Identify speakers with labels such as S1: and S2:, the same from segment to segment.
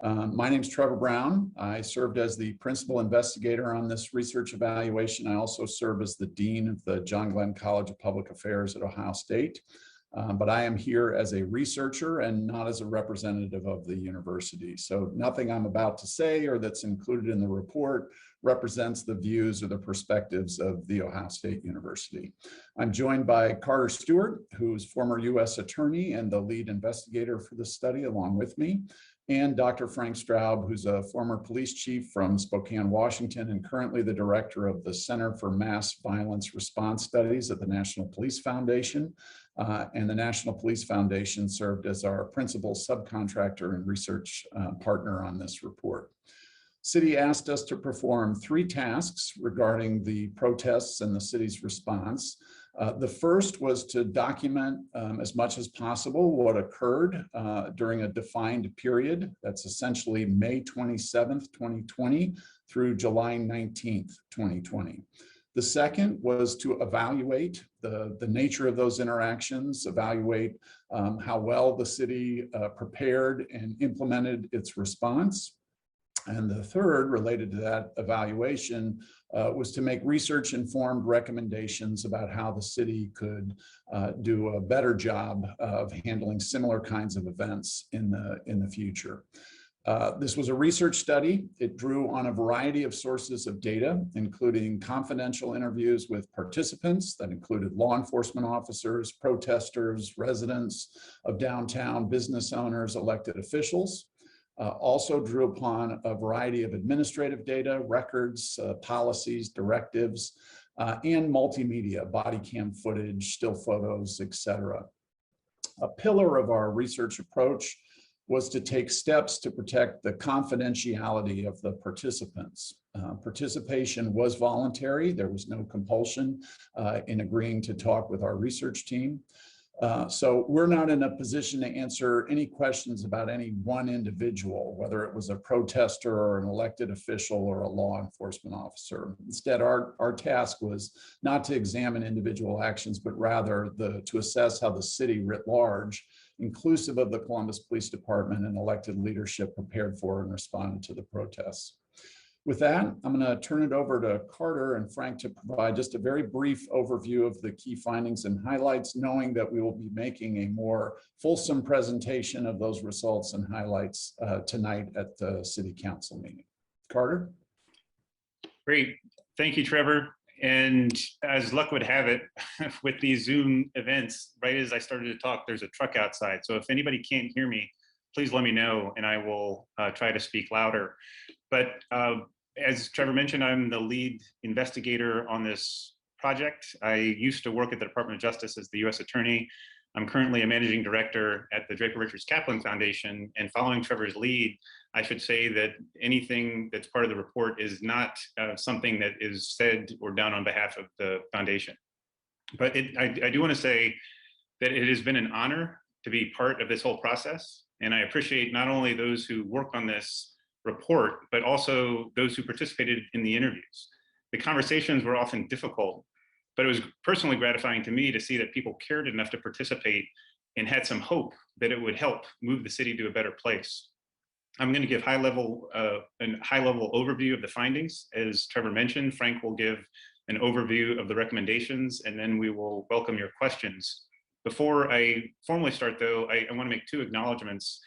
S1: My name is Trevor Brown. I served as the principal investigator on this research evaluation. I also serve as the dean of the John Glenn College of Public Affairs at Ohio State. But I am here as a researcher and not as a representative of the university. So nothing I'm about to say or that's included in the report represents the views or the perspectives of the Ohio State University. I'm joined by Carter Stewart, who's former U.S. attorney and the lead investigator for the study along with me, and Dr. Frank Straub, who's a former police chief from Spokane, Washington, and currently the director of the Center for Mass Violence Response Studies at the National Police Foundation. And the National Police Foundation served as our principal subcontractor and research partner on this report. City asked us to perform 3 tasks regarding the protests and the city's response. The first was to document as much as possible what occurred during a defined period. That's essentially May 27th, 2020 through July 19th, 2020. The second was to evaluate the nature of those interactions, evaluate how well the city prepared and implemented its response. And the third, related to that evaluation, was to make research-informed recommendations about how the city could do a better job of handling similar kinds of events in the future. This was a research study. It drew on a variety of sources of data, including confidential interviews with participants that included law enforcement officers, protesters, residents of downtown, business owners, elected officials. Also drew upon a variety of administrative data, records, policies, directives, and multimedia, body cam footage, still photos, etc. A pillar of our research approach was to take steps to protect the confidentiality of the participants. Participation was voluntary. There was no compulsion in agreeing to talk with our research team. So we're not in a position to answer any questions about any one individual, whether it was a protester or an elected official or a law enforcement officer. Instead, our task was not to examine individual actions, but rather to assess how the city writ large, inclusive of the Columbus Police Department and elected leadership, prepared for and responded to the protests. With that, I'm going to turn it over to Carter and Frank to provide just a very brief overview of the key findings and highlights, knowing that we will be making a more fulsome presentation of those results and highlights tonight at the City Council meeting. Carter?
S2: Great. Thank you, Trevor. And as luck would have it, with these Zoom events, right as I started to talk, there's a truck outside. So if anybody can't hear me, please let me know and I will try to speak louder. But as Trevor mentioned, I'm the lead investigator on this project. I used to work at the Department of Justice as the U.S. Attorney. I'm currently a managing director at the Draper Richards Kaplan Foundation, and following Trevor's lead, I should say that anything that's part of the report is not something that is said or done on behalf of the foundation. But I do want to say that it has been an honor to be part of this whole process, and I appreciate not only those who worked on this report, but also those who participated in the interviews. The conversations were often difficult, but it was personally gratifying to me to see that people cared enough to participate and had some hope that it would help move the city to a better place. I'm going to give a high-level overview of the findings. As Trevor mentioned, Frank will give an overview of the recommendations, and then we will welcome your questions. Before I formally start, though, I want to make 2 acknowledgements.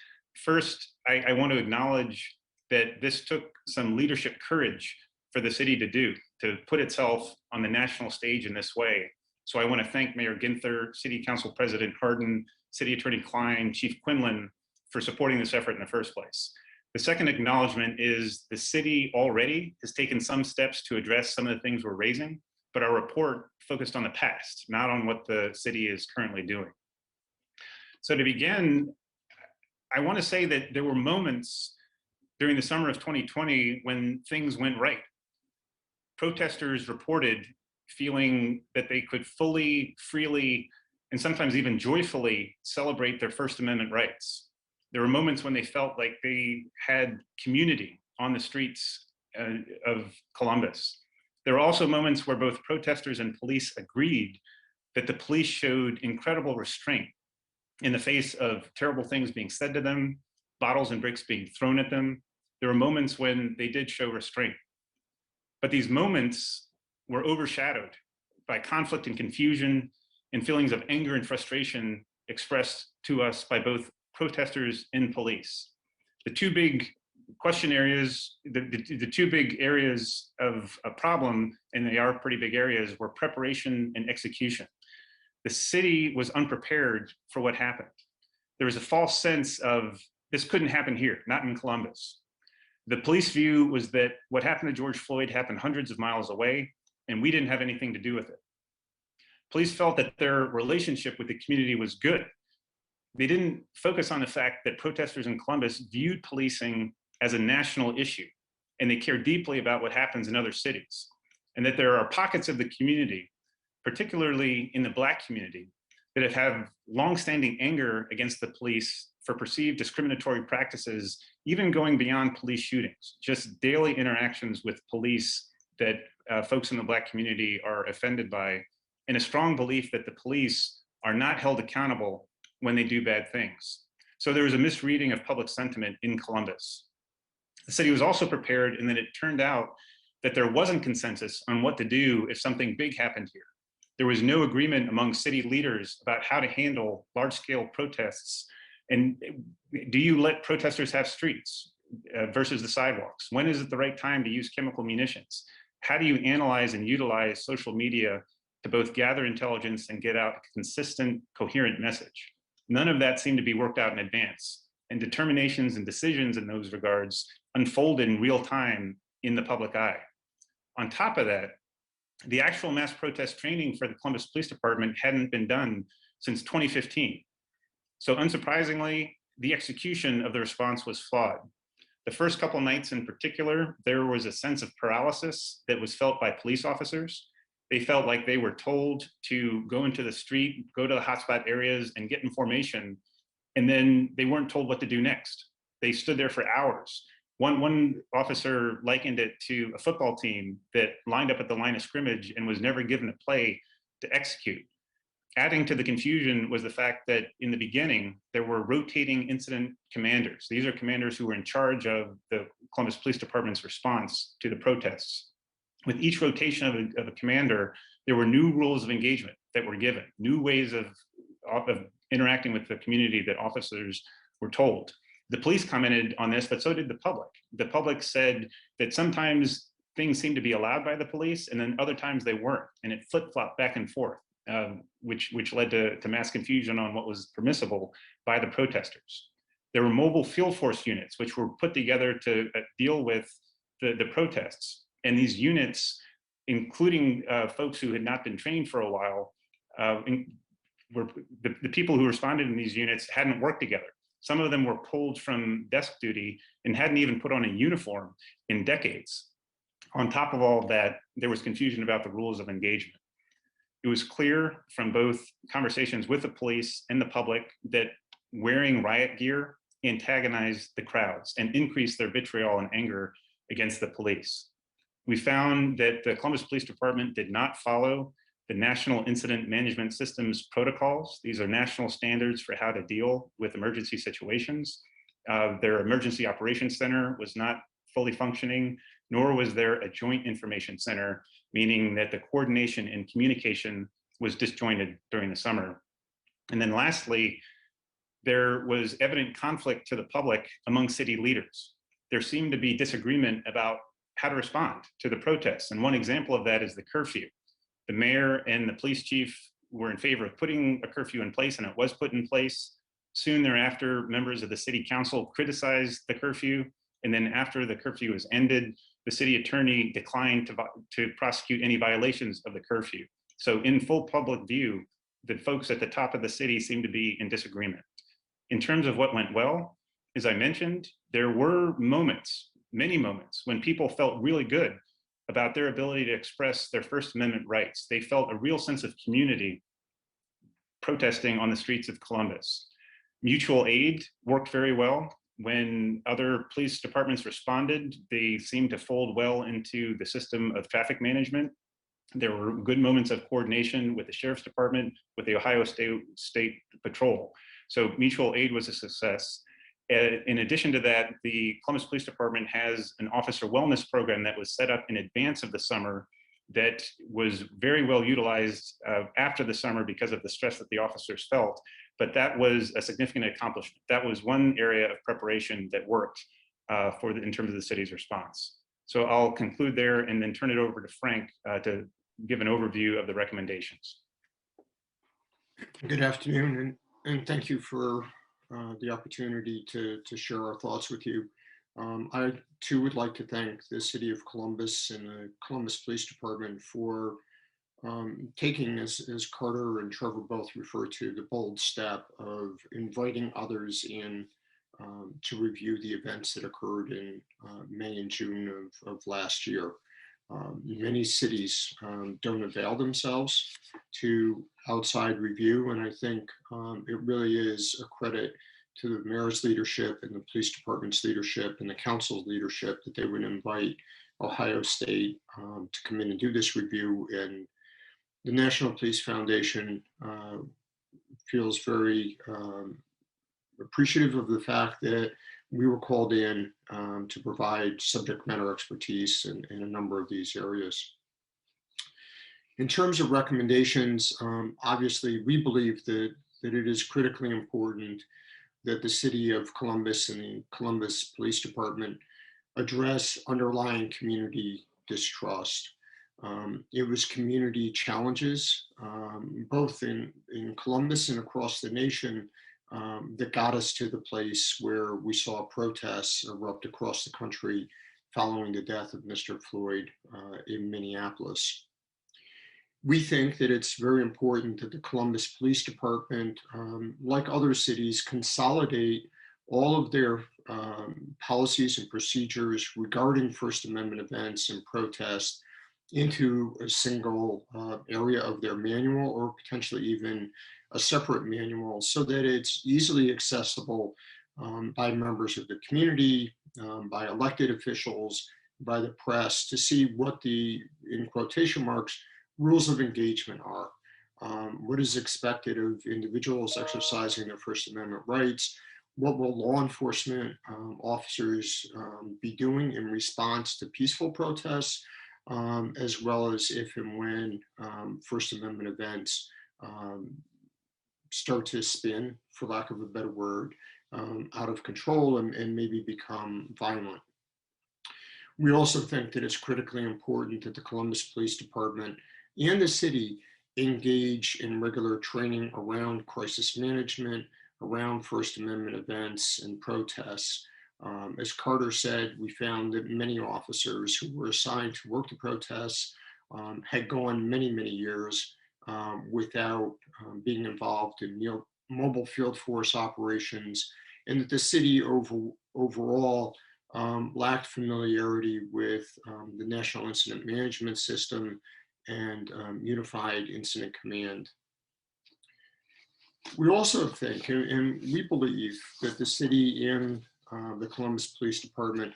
S2: First, I want to acknowledge that this took some leadership courage for the city to put itself on the national stage in this way. So I want to thank Mayor Ginther, City Council President Hardin, City Attorney Klein, Chief Quinlan for supporting this effort in the first place. The second acknowledgement is the city already has taken some steps to address some of the things we're raising, but our report focused on the past, not on what the city is currently doing. So to begin, I want to say that there were moments during the summer of 2020 when things went right. Protesters reported feeling that they could fully, freely, and sometimes even joyfully celebrate their First Amendment rights. There were moments when they felt like they had community on the streets of Columbus. There were also moments where both protesters and police agreed that the police showed incredible restraint in the face of terrible things being said to them, bottles and bricks being thrown at them. There were moments when they did show restraint. But these moments were overshadowed by conflict and confusion and feelings of anger and frustration expressed to us by both protesters and police. The two big question areas, the two big areas of a problem, and they are pretty big areas, were preparation and execution. The city was unprepared for what happened. There was a false sense of this couldn't happen here, not in Columbus. The police view was that what happened to George Floyd happened hundreds of miles away, and we didn't have anything to do with it. Police felt that their relationship with the community was good. They didn't focus on the fact that protesters in Columbus viewed policing as a national issue, and they care deeply about what happens in other cities, and that there are pockets of the community, particularly in the Black community, that have longstanding anger against the police for perceived discriminatory practices, even going beyond police shootings, just daily interactions with police that folks in the Black community are offended by, and a strong belief that the police are not held accountable when they do bad things. So there was a misreading of public sentiment in Columbus. The city was also prepared, and then it turned out that there wasn't consensus on what to do if something big happened here. There was no agreement among city leaders about how to handle large-scale protests. And do you let protesters have streets versus the sidewalks? When is it the right time to use chemical munitions? How do you analyze and utilize social media to both gather intelligence and get out a consistent, coherent message? None of that seemed to be worked out in advance, and determinations and decisions in those regards unfolded in real time in the public eye. On top of that, the actual mass protest training for the Columbus Police Department hadn't been done since 2015. So unsurprisingly, the execution of the response was flawed. The first couple nights in particular, there was a sense of paralysis that was felt by police officers. They felt like they were told to go into the street, go to the hotspot areas and get in formation, and then they weren't told what to do next. They stood there for hours. One officer likened it to a football team that lined up at the line of scrimmage and was never given a play to execute. Adding to the confusion was the fact that in the beginning, there were rotating incident commanders. These are commanders who were in charge of the Columbus Police Department's response to the protests. With each rotation of a commander, there were new rules of engagement that were given, new ways of interacting with the community that officers were told. The police commented on this, but so did the public. The public said that sometimes things seemed to be allowed by the police, and then other times they weren't, and it flip-flopped back and forth, which led to mass confusion on what was permissible by the protesters. There were mobile field force units, which were put together to deal with the protests. And these units, including folks who had not been trained for a while, the people who responded in these units hadn't worked together. Some of them were pulled from desk duty and hadn't even put on a uniform in decades. On top of all of that, there was confusion about the rules of engagement. It was clear from both conversations with the police and the public that wearing riot gear antagonized the crowds and increased their vitriol and anger against the police. We found that the Columbus Police Department did not follow the National Incident Management Systems protocols. These are national standards for how to deal with emergency situations. Their Emergency Operations Center was not fully functioning, nor was there a Joint Information Center, meaning that the coordination and communication was disjointed during the summer. And then lastly, there was evident conflict to the public among city leaders. There seemed to be disagreement about how to respond to the protests. And one example of that is the curfew. The mayor and the police chief were in favor of putting a curfew in place, and it was put in place. Soon thereafter, members of the city council criticized the curfew. And then after the curfew was ended, the city attorney declined to prosecute any violations of the curfew. So in full public view, the folks at the top of the city seemed to be in disagreement. In terms of what went well, as I mentioned, there were moments, many moments, when people felt really good about their ability to express their First Amendment rights. They felt a real sense of community protesting on the streets of Columbus. Mutual aid worked very well. When other police departments responded, they seemed to fold well into the system of traffic management. There were good moments of coordination with the Sheriff's Department, with the Ohio State Patrol. So mutual aid was a success. In addition to that, the Columbus Police Department has an officer wellness program that was set up in advance of the summer that was very well utilized after the summer because of the stress that the officers felt. But that was a significant accomplishment. That was one area of preparation that worked in terms of the city's response. So I'll conclude there and then turn it over to Frank to give an overview of the recommendations.
S3: Good afternoon, and thank you for the opportunity to share our thoughts with you. I too would like to thank the City of Columbus and the Columbus Police Department for taking, as Carter and Trevor both referred to, the bold step of inviting others in to review the events that occurred in May and June of last year. Many cities don't avail themselves to outside review, and I think it really is a credit to the mayor's leadership and the police department's leadership and the council's leadership that they would invite Ohio State to come in and do this review. And the National Police Foundation feels very appreciative of the fact that we were called in to provide subject matter expertise in a number of these areas. In terms of recommendations, obviously we believe that it is critically important that the City of Columbus and the Columbus Police Department address underlying community distrust. It was community challenges, both in Columbus and across the nation, that got us to the place where we saw protests erupt across the country following the death of Mr. Floyd in Minneapolis. We think that it's very important that the Columbus Police Department, like other cities, consolidate all of their policies and procedures regarding First Amendment events and protests into a single area of their manual, or potentially even a separate manual, so that it's easily accessible by members of the community, by elected officials, by the press, to see what the, in quotation marks, rules of engagement are. What is expected of individuals exercising their First Amendment rights? What will law enforcement officers be doing in response to peaceful protests, as well as if and when First Amendment events start to spin, for lack of a better word, out of control and maybe become violent. We also think that it's critically important that the Columbus Police Department and the city engage in regular training around crisis management, around First Amendment events and protests. As Carter said, we found that many officers who were assigned to work the protests had gone many, many years without being involved in mobile field force operations, and that the city overall lacked familiarity with the National Incident Management System and Unified Incident Command. We also think, and we believe, that the city and the Columbus Police Department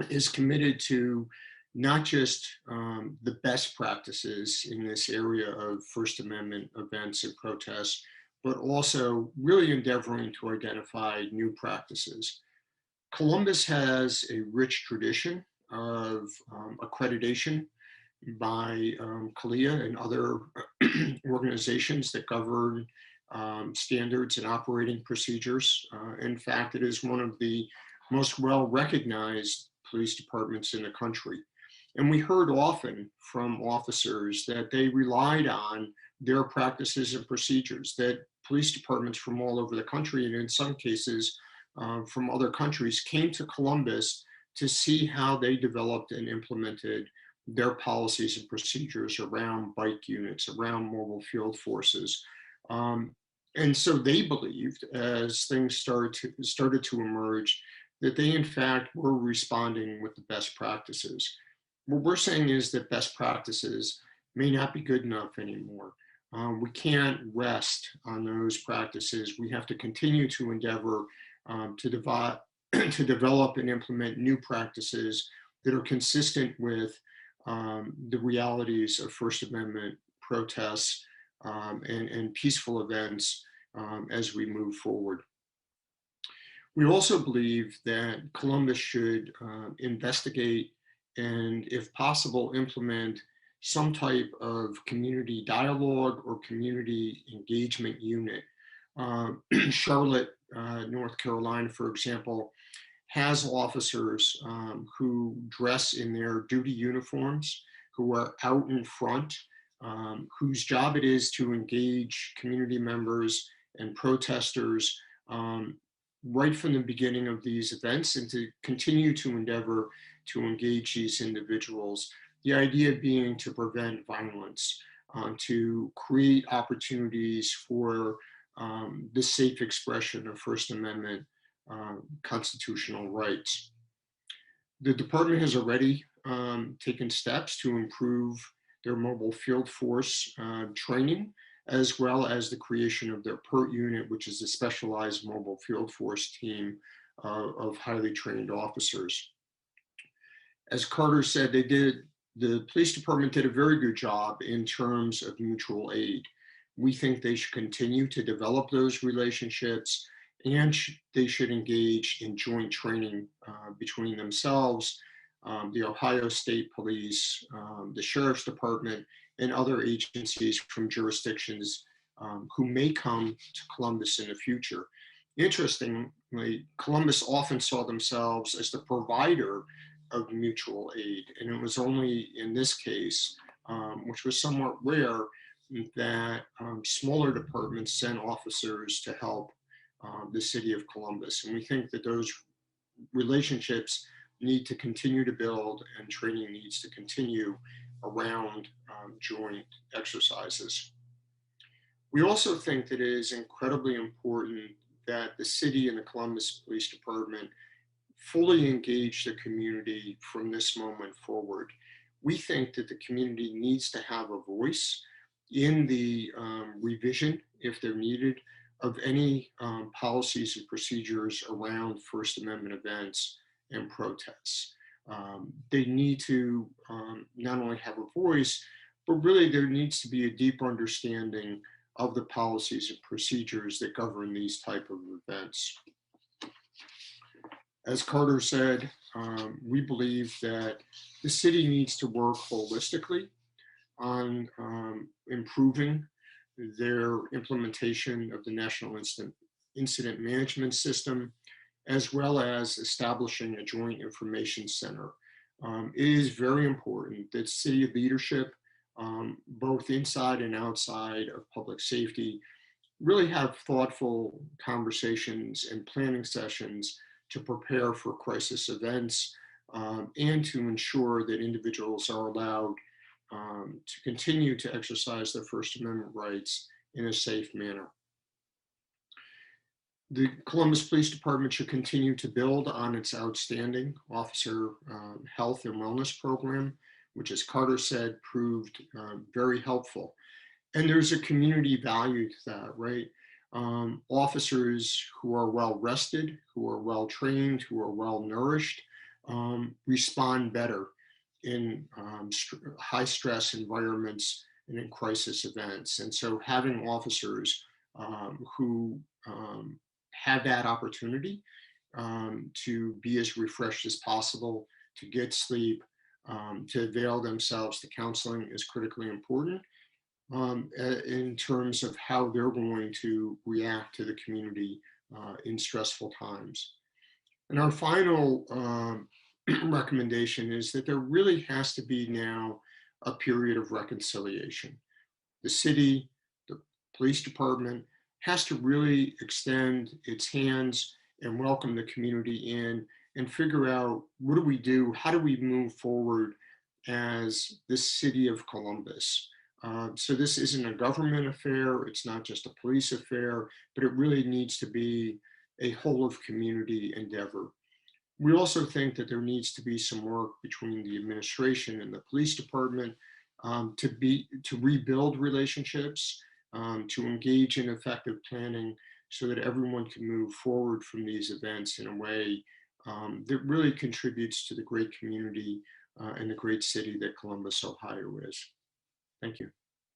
S3: is committed to not just the best practices in this area of First Amendment events and protests, but also really endeavoring to identify new practices. Columbus has a rich tradition of accreditation by CALEA and other organizations that govern standards and operating procedures. In fact, it is one of the most well-recognized police departments in the country. And we heard often from officers that they relied on their practices and procedures, that police departments from all over the country, and in some cases from other countries, came to Columbus to see how they developed and implemented their policies and procedures around bike units, around mobile field forces. And so they believed, as things started to emerge, that they in fact were responding with the best practices. What we're saying is that best practices may not be good enough anymore. We can't rest on those practices. We have to continue to endeavor to develop and implement new practices that are consistent with the realities of First Amendment protests and peaceful events as we move forward. We also believe that Columbus should investigate and, if possible, implement some type of community dialogue or community engagement unit. Charlotte, North Carolina, for example, has officers who dress in their duty uniforms, who are out in front, whose job it is to engage community members and protesters right from the beginning of these events, and to continue to endeavor to engage these individuals. The idea being to prevent violence, to create opportunities for the safe expression of First Amendment constitutional rights. The department has already taken steps to improve their mobile field force training, as well as the creation of their PERT unit, which is a specialized mobile field force team of highly trained officers. As Carter said, the police department did a very good job in terms of mutual aid. We think they should continue to develop those relationships, and they should engage in joint training between themselves, the Ohio State Police, the Sheriff's Department, and other agencies from jurisdictions who may come to Columbus in the future. Interestingly, Columbus often saw themselves as the provider of mutual aid, and it was only in this case, which was somewhat rare, that smaller departments sent officers to help the city of Columbus. And we think that those relationships need to continue to build, and training needs to continue around joint exercises. We also think that it is incredibly important that the city and the Columbus Police Department fully engage the community from this moment forward. We think that the community needs to have a voice in the revision, if they're needed, of any policies and procedures around First Amendment events and protests. They need to not only have a voice, but really there needs to be a deep understanding of the policies and procedures that govern these type of events. As Carter said, we believe that the city needs to work holistically on improving their implementation of the National Incident Management System, as well as establishing a joint information center. It is very important that city leadership, both inside and outside of public safety, really have thoughtful conversations and planning sessions to prepare for crisis events, and to ensure that individuals are allowed to continue to exercise their First Amendment rights in a safe manner. The Columbus Police Department should continue to build on its outstanding officer health and wellness program, which, as Carter said, proved very helpful. And there's a community value to that, right? Officers who are well rested, who are well trained, who are well nourished, respond better in high stress environments and in crisis events. And so having officers who have that opportunity to be as refreshed as possible, to get sleep, to avail themselves to counseling is critically important in terms of how they're going to react to the community in stressful times. And our final recommendation is that there really has to be now a period of reconciliation. The city, the police department has to really extend its hands and welcome the community in and figure out, what do we do? How do we move forward as the city of Columbus? So this isn't a government affair. It's not just a police affair, but it really needs to be a whole of community endeavor. We also think that there needs to be some work between the administration and the police department to rebuild relationships, to engage in effective planning so that everyone can move forward from these events in a way that really contributes to the great community and the great city that Columbus, Ohio is. Thank you.